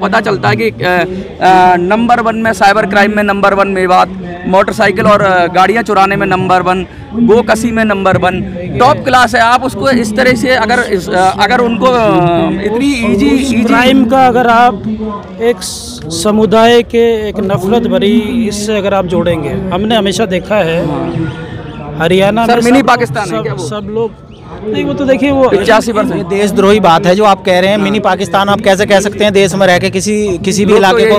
पता चलता है कि नंबर 1 में साइबर क्राइम में नंबर 1 मेवात, मोटरसाइकिल और गाड़ियां चुराने में नंबर 1, गो कसी में नंबर 1, टॉप क्लास है। आप उसको इस तरह से अगर उनको इतनी इजी क्राइम का अगर आप एक समुदाय के एक नफरत भरी इससे अगर आप जोड़ेंगे, हमने हमेशा देखा है हरियाणा में मिनी पाकिस्तान है क्या वो? सब लोग नहीं, वो तो देखिए वो 85% देशद्रोही बात है जो आप कह रहे हैं। मिनी पाकिस्तान आप कैसे कह सकते हैं? देश में रह के किसी भी इलाके को,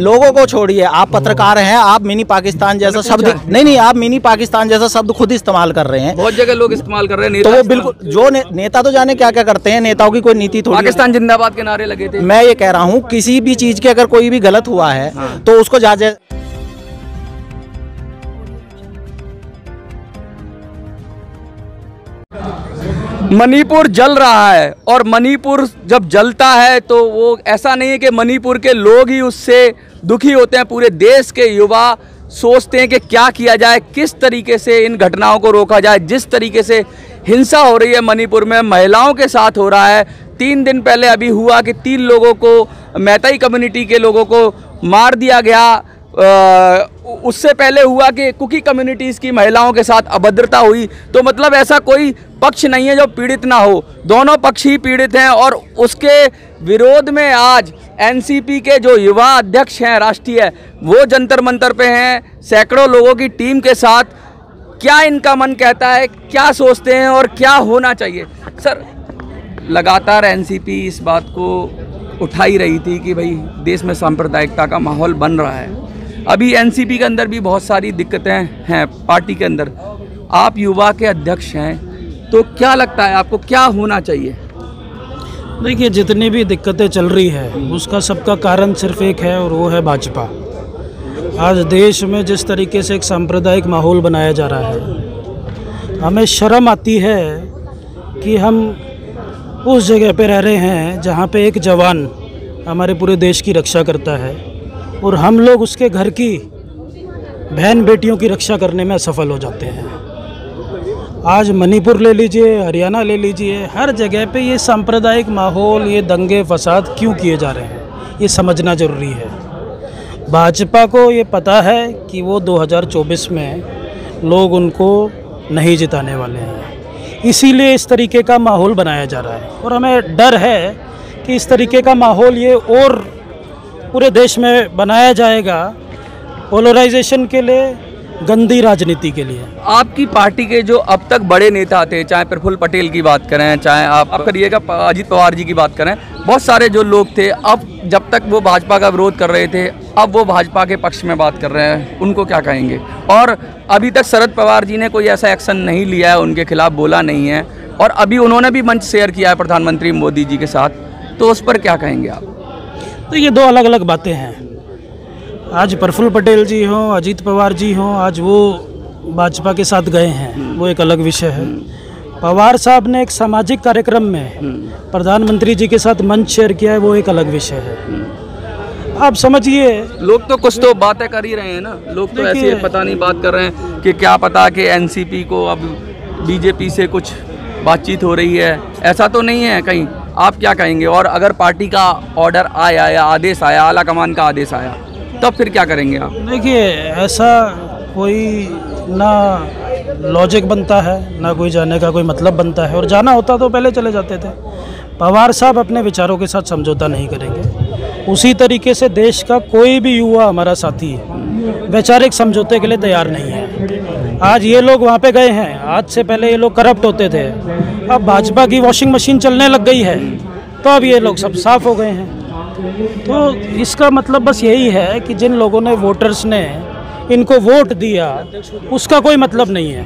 लोगों को छोड़िए, आप पत्रकार हैं, आप मिनी पाकिस्तान जैसा शब्द नहीं, आप मिनी पाकिस्तान जैसा शब्द खुद इस्तेमाल कर रहे हैं। बहुत जगह लोग इस्तेमाल कर रहे हैं। तो वो बिल्कुल जो नेता तो जाने क्या क्या करते हैं, नेताओं की कोई नीति थोड़ी। पाकिस्तान जिंदाबाद के नारे लगे थे। मैं ये कह रहा हूँ किसी भी चीज के अगर कोई भी गलत हुआ है तो उसको मणिपुर जल रहा है, और मणिपुर जब जलता है तो वो ऐसा नहीं है कि मणिपुर के लोग ही उससे दुखी होते हैं। पूरे देश के युवा सोचते हैं कि क्या किया जाए, किस तरीके से इन घटनाओं को रोका जाए। जिस तरीके से हिंसा हो रही है मणिपुर में, महिलाओं के साथ हो रहा है। 3 दिन पहले अभी हुआ कि 3 लोगों को, मैताई कम्युनिटी के लोगों को मार दिया गया। उससे पहले हुआ कि कुकी कम्युनिटीज़ की महिलाओं के साथ अभद्रता हुई। तो मतलब ऐसा कोई पक्ष नहीं है जो पीड़ित ना हो, दोनों पक्ष ही पीड़ित हैं। और उसके विरोध में आज एनसीपी के जो युवा अध्यक्ष हैं राष्ट्रीय, वो जंतर मंतर पे हैं सैकड़ों लोगों की टीम के साथ। क्या इनका मन कहता है, क्या सोचते हैं और क्या होना चाहिए? सर, लगातार एनसीपी इस बात को उठाई रही थी कि भाई देश में सांप्रदायिकता का माहौल बन रहा है। अभी एनसीपी के अंदर भी बहुत सारी दिक्कतें हैं पार्टी के अंदर। आप युवा के अध्यक्ष हैं, तो क्या लगता है आपको क्या होना चाहिए? देखिए, जितनी भी दिक्कतें चल रही है उसका सबका कारण सिर्फ एक है, और वो है भाजपा। आज देश में जिस तरीके से एक सांप्रदायिक माहौल बनाया जा रहा है, हमें शर्म आती है कि हम उस जगह पे रह रहे हैं जहाँ पे एक जवान हमारे पूरे देश की रक्षा करता है, और हम लोग उसके घर की बहन बेटियों की रक्षा करने में असफल हो जाते हैं। आज मणिपुर ले लीजिए, हरियाणा ले लीजिए, हर जगह पे ये सांप्रदायिक माहौल, ये दंगे फसाद क्यों किए जा रहे हैं, ये समझना ज़रूरी है। भाजपा को ये पता है कि वो 2024 में लोग उनको नहीं जिताने वाले हैं, इसीलिए इस तरीके का माहौल बनाया जा रहा है। और हमें डर है कि इस तरीके का माहौल ये और पूरे देश में बनाया जाएगा, पोलराइजेशन के लिए, गंदी राजनीति के लिए। आपकी पार्टी के जो अब तक बड़े नेता थे, चाहे प्रफुल्ल पटेल की बात करें, चाहे आप करिएगा अजीत पवार जी की बात करें, बहुत सारे जो लोग थे, अब जब तक वो भाजपा का विरोध कर रहे थे, अब वो भाजपा के पक्ष में बात कर रहे हैं, उनको क्या कहेंगे? और अभी तक शरद पवार जी ने कोई ऐसा एक्शन नहीं लिया है, उनके खिलाफ बोला नहीं है, और अभी उन्होंने भी मंच शेयर किया है प्रधानमंत्री मोदी जी के साथ, तो उस पर क्या कहेंगे आप? तो ये दो अलग अलग बातें हैं। आज प्रफुल्ल पटेल जी हों, अजीत पवार जी हों, आज वो भाजपा के साथ गए हैं, वो एक अलग विषय है। पवार साहब ने एक सामाजिक कार्यक्रम में प्रधानमंत्री जी के साथ मंच शेयर किया है, वो एक अलग विषय है। आप समझिए, लोग तो कुछ तो बातें कर ही रहे हैं ना, लोग तो ऐसे पता नहीं बात कर रहे हैं कि क्या पता कि एनसीपी को अब बीजेपी से कुछ बातचीत हो रही है, ऐसा तो नहीं है कहीं। आप क्या कहेंगे? और अगर पार्टी का ऑर्डर आया या आदेश आया, आला कमान का आदेश आया, तब फिर क्या करेंगे आप? देखिए, ऐसा कोई ना लॉजिक बनता है, ना कोई जाने का कोई मतलब बनता है, और जाना होता तो पहले चले जाते थे। पवार साहब अपने विचारों के साथ समझौता नहीं करेंगे। उसी तरीके से देश का कोई भी युवा हमारा साथी वैचारिक समझौते के लिए तैयार नहीं है। आज ये लोग वहाँ पे गए हैं, आज से पहले ये लोग करप्ट होते थे, अब भाजपा की वॉशिंग मशीन चलने लग गई है, तो अब ये लोग सब साफ हो गए हैं। तो इसका मतलब बस यही है कि जिन लोगों ने, वोटर्स ने इनको वोट दिया, उसका कोई मतलब नहीं है।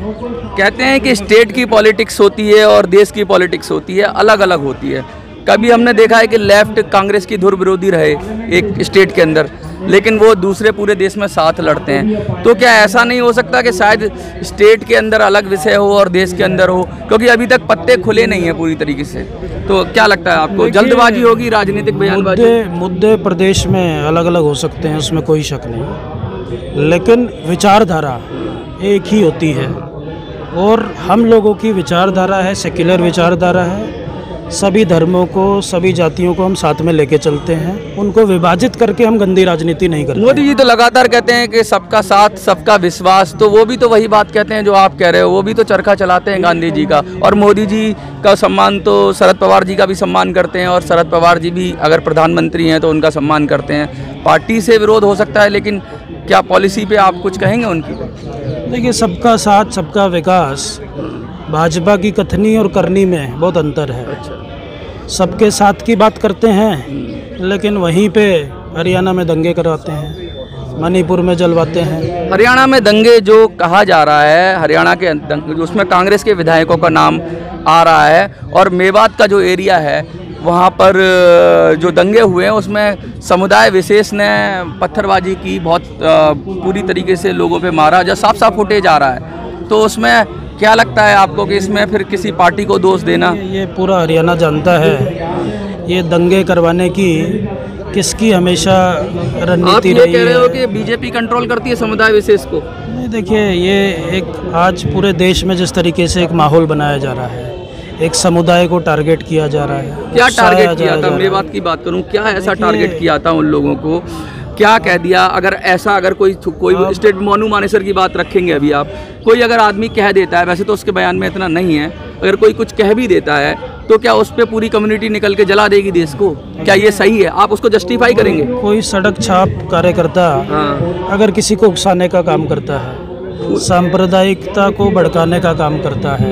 कहते हैं कि स्टेट की पॉलिटिक्स होती है और देश की पॉलिटिक्स होती है, अलग अलग होती है। कभी हमने देखा है कि लेफ्ट कांग्रेस की धुर विरोधी रहे एक स्टेट के अंदर, लेकिन वो दूसरे पूरे देश में साथ लड़ते हैं। तो क्या ऐसा नहीं हो सकता कि शायद स्टेट के अंदर अलग विषय हो और देश के अंदर हो? क्योंकि अभी तक पत्ते खुले नहीं हैं पूरी तरीके से। तो क्या लगता है आपको, जल्दबाजी होगी, राजनीतिक बयानबाजी? मुद्दे प्रदेश में अलग अलग हो सकते हैं, उसमें कोई शक नहीं, लेकिन विचारधारा एक ही होती है। और हम लोगों की विचारधारा है, सेक्युलर विचारधारा है, सभी धर्मों को, सभी जातियों को हम साथ में लेके चलते हैं। उनको विभाजित करके हम गंदी राजनीति नहीं करते। मोदी जी तो लगातार कहते हैं कि सबका साथ, सबका विश्वास, तो वो भी तो वही बात कहते हैं जो आप कह रहे हो। वो भी तो चरखा चलाते हैं गांधी जी का, और मोदी जी का सम्मान तो शरद पवार जी का भी सम्मान करते हैं, और शरद पवार जी भी अगर प्रधानमंत्री हैं तो उनका सम्मान करते हैं। पार्टी से विरोध हो सकता है, लेकिन क्या पॉलिसी पे आप कुछ कहेंगे उनकी? देखिए, सबका साथ सबका विकास भाजपा की कथनी और करनी में बहुत अंतर है। सबके साथ की बात करते हैं, लेकिन वहीं पे हरियाणा में दंगे करवाते हैं, मणिपुर में जलवाते हैं। हरियाणा में दंगे जो कहा जा रहा है, हरियाणा के उसमें कांग्रेस के विधायकों का नाम आ रहा है, और मेवात का जो एरिया है वहाँ पर जो दंगे हुए हैं उसमें समुदाय विशेष ने पत्थरबाजी की, बहुत पूरी तरीके से लोगों पे मारा, जो साफ साफ फुटेज आ रहा है। तो उसमें क्या लगता है आपको कि इसमें फिर किसी पार्टी को दोष देना? ये पूरा हरियाणा जानता है ये दंगे करवाने की किसकी हमेशा रणनीति रही है। कह रहे हो कि बीजेपी कंट्रोल करती है समुदाय विशेष को? नहीं, देखिए, ये एक आज पूरे देश में जिस तरीके से एक माहौल बनाया जा रहा है, एक समुदाय को टारगेट किया जा रहा है। क्या टारगेट किया था? मैं बात की बात करूं, क्या ऐसा टारगेट किया था उन लोगों को? क्या कह दिया? अगर कोई स्टेट मोनू मानेसर की बात रखेंगे अभी आप, कोई अगर आदमी कह देता है, वैसे तो उसके बयान में इतना नहीं है, अगर कोई कुछ कह भी देता है तो क्या उस पर पूरी कम्युनिटी निकल के जला देगी देश को? क्या ये सही है? आप उसको जस्टिफाई करेंगे? कोई सड़क छाप कार्यकर्ता अगर किसी को उकसाने का काम करता है, सांप्रदायिकता को भड़काने का काम करता है,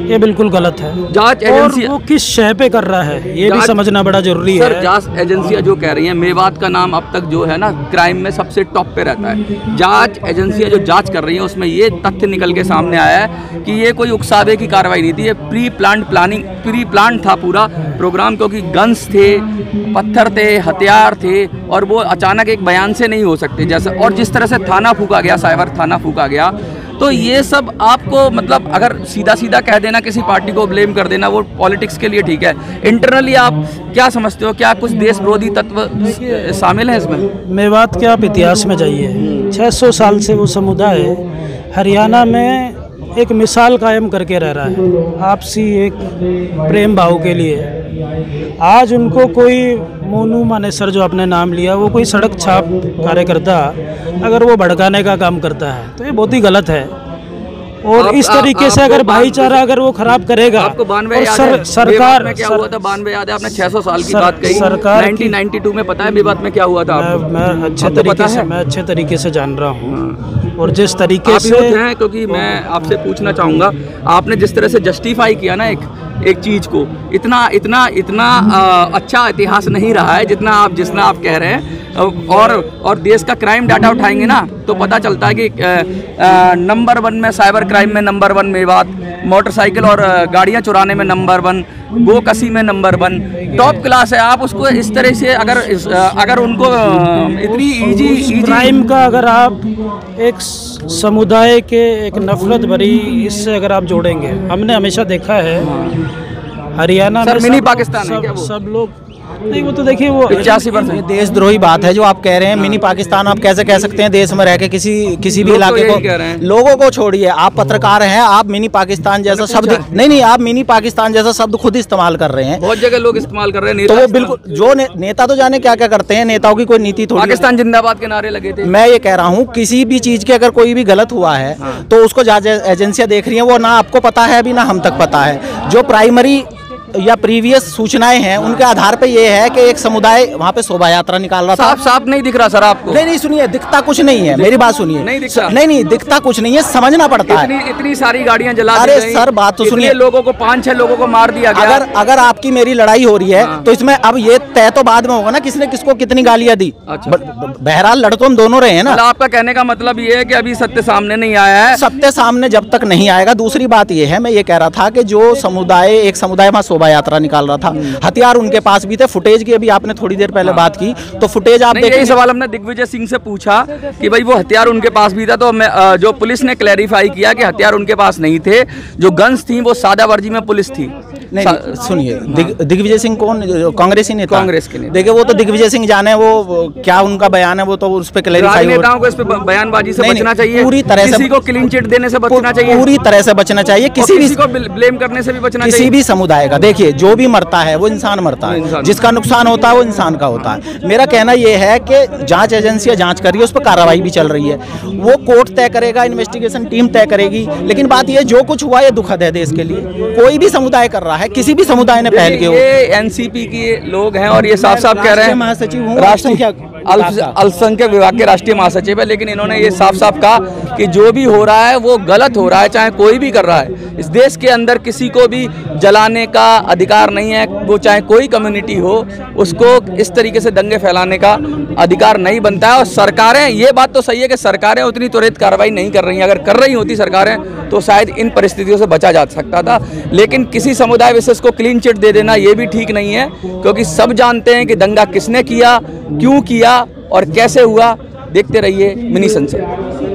ये बिल्कुल गलत है। जांच एजेंसी वो किस शय पे कर रहा है ये भी समझना बड़ा जरूरी है। सर, जांच एजेंसियां जो कह रही हैं, मेवात का नाम अब तक जो है ना क्राइम में सबसे टॉप पे रहता है। जांच एजेंसियां जो जांच कर रही हैं उसमें ये तथ्य निकल के सामने आया है कि ये कोई उकसावे की कार्रवाई नहीं थी, ये प्री प्लान था पूरा प्रोग्राम, क्योंकि गन्स थे, पत्थर थे, हथियार थे, और वो अचानक एक बयान से नहीं हो सकते जैसा। और जिस तरह से थाना फूका गया, साइबर थाना फूका गया, तो ये सब आपको मतलब अगर सीधा सीधा कह देना, किसी पार्टी को ब्लेम कर देना, वो पॉलिटिक्स के लिए ठीक है। इंटरनली आप क्या समझते हो? क्या कुछ देश विरोधी तत्व शामिल है इसमें? मेवात के आप इतिहास में जाइए, 600 साल से वो समुदाय हरियाणा में एक मिसाल कायम करके रह रहा है आपसी एक प्रेम भाव के लिए। आज उनको कोई मोनू मानेसर जो आपने नाम लिया, वो कोई सड़क छाप कार्यकर्ता अगर वो भड़काने का काम करता है तो ये बहुत ही गलत है। और इस तरीके से अगर भाईचारा अगर वो खराब करेगा, आपको 92 और याद है सरकार में क्या हुआ था? 92 याद है? आपने 600 साल की बात कही, सरकार 1992 में पता है मेवात में क्या हुआ था? मैं अच्छे तरीके से जान रहा हूँ, और जिस तरीके से हैं, क्योंकि मैं आपसे पूछना चाहूँगा, आपने जिस तरह से जस्टिफाई किया ना एक चीज़ को, इतना अच्छा इतिहास नहीं रहा है जितना आप कह रहे हैं। और देश का क्राइम डाटा उठाएंगे ना तो पता चलता है कि नंबर 1 में साइबर क्राइम में नंबर 1 मेवात, मोटरसाइकिल और गाड़ियां चुराने में नंबर 1, गोकसी में नंबर 1, टॉप क्लास है। आप उसको इस तरह से अगर उनको इतनी इजी क्राइम का अगर आप एक समुदाय के एक नफरत भरी इससे अगर आप जोड़ेंगे, हमने हमेशा देखा है हरियाणा में मिनी पाकिस्तान है क्या वो? सब लोग नहीं, वो तो देखिए, वो 85% देशद्रोही बात है जो आप कह रहे हैं। मिनी पाकिस्तान आप कैसे कह सकते हैं देश में रह के किसी भी इलाके को? लोगों को छोड़िए, आप पत्रकार हैं, आप मिनी पाकिस्तान जैसा शब्द नहीं, आप मिनी पाकिस्तान जैसा शब्द खुद इस्तेमाल कर रहे हैं। बहुत जगह लोग इस्तेमाल कर रहे हैं। तो वो बिल्कुल जो नेता तो जाने क्या क्या करते हैं, नेताओं की कोई नीति थोड़ी। पाकिस्तान जिंदाबाद के नारे लगे थे। मैं ये कह रहा हूँ, किसी भी चीज के अगर कोई भी गलत हुआ है तो उसको जांच एजेंसियां देख रही हैं, वो ना आपको पता है अभी ना हम तक पता है। जो प्राइमरी या प्रीवियस सूचनाएं हैं उनके आधार पे ये है कि एक समुदाय वहाँ पे शोभा यात्रा निकाल रहा था। साफ नहीं दिख रहा सर आपको? नहीं, सुनिए, दिखता कुछ नहीं है, मेरी बात सुनिए। नहीं दिखता? नहीं, दिखता कुछ नहीं है, समझना पड़ता है। इतनी सारी गाड़ियां जला दी गई। अरे सर, बात तो सुनिए, लोगों को 5-6 लोगों को मार दिया गया। अगर आपकी मेरी लड़ाई हो रही है तो इसमें अब ये तय तो बाद में होगा ना किसने किसको कितनी गालियां दी। बहरहाल लड़ तो हम दोनों रहे हैं ना। आपका कहने का मतलब ये है कि अभी सत्य सामने नहीं आया है? सत्य सामने जब तक नहीं आएगा। दूसरी बात ये है, मैं ये कह रहा था कि जो एक समुदाय वहाँ शोभा यात्रा निकाल रहा था, हथियार उनके पास भी थे। फुटेज की अभी आपने थोड़ी देर पहले बात की, तो फुटेज आप देखें। यही सवाल हमने दिग्विजय सिंह से पूछा कि भाई वो हथियार उनके पास भी था, तो जो पुलिस ने क्लैरिफाई किया कि हथियार उनके पास नहीं थे, जो गन्स थी वो सादा वर्जी में पुलिस थी। नहीं सुनिए, दिग्विजय सिंह कौन, कांग्रेसी नेता? कांग्रेस के नेता। देखिए वो तो दिग्विजय सिंह जाने, वो क्या उनका बयान है वो तो उस पर क्लैरिफाई। नेताओं को इस पे बयानबाजी से बचना चाहिए, पूरी तरह से किसी को क्लीन चिट देने से बचना चाहिए, पूरी तरह से बचना चाहिए, किसी को ब्लेम करने से भी बचना चाहिए। किसी भी समुदाय का, देखिए जो भी मरता है वो इंसान मरता है, जिसका नुकसान होता है वो इंसान का होता है। मेरा कहना ये है कि जांच एजेंसियां जांच कर रही है, उस पर कार्रवाई भी चल रही है, वो कोर्ट तय करेगा, इन्वेस्टिगेशन टीम तय करेगी। लेकिन बात ये, जो कुछ हुआ ये दुखद है देश के लिए, कोई भी समुदाय कर रहा है, किसी भी समुदाय ने पहल की हो। ये एनसीपी के लोग हैं और ये साफ साफ कह रहे हैं, महासचिव हूँ, राष्ट्रीय अल्पसंख्यक विभाग के राष्ट्रीय महासचिव है, लेकिन इन्होंने ये साफ साफ कहा कि जो भी हो रहा है वो गलत हो रहा है, चाहे कोई भी कर रहा है। इस देश के अंदर किसी को भी जलाने का अधिकार नहीं है, वो चाहे कोई कम्युनिटी हो, उसको इस तरीके से दंगे फैलाने का अधिकार नहीं बनता है। और सरकारें, ये बात तो सही है कि सरकारें उतनी त्वरित कार्रवाई नहीं कर रही हैं, अगर कर रही होती सरकारें तो शायद इन परिस्थितियों से बचा जा सकता था। लेकिन किसी समुदाय विशेष को क्लीन चिट दे देना ये भी ठीक नहीं है, क्योंकि सब जानते हैं कि दंगा किसने किया, क्यों किया और कैसे हुआ। देखते रहिए मिनी संसद।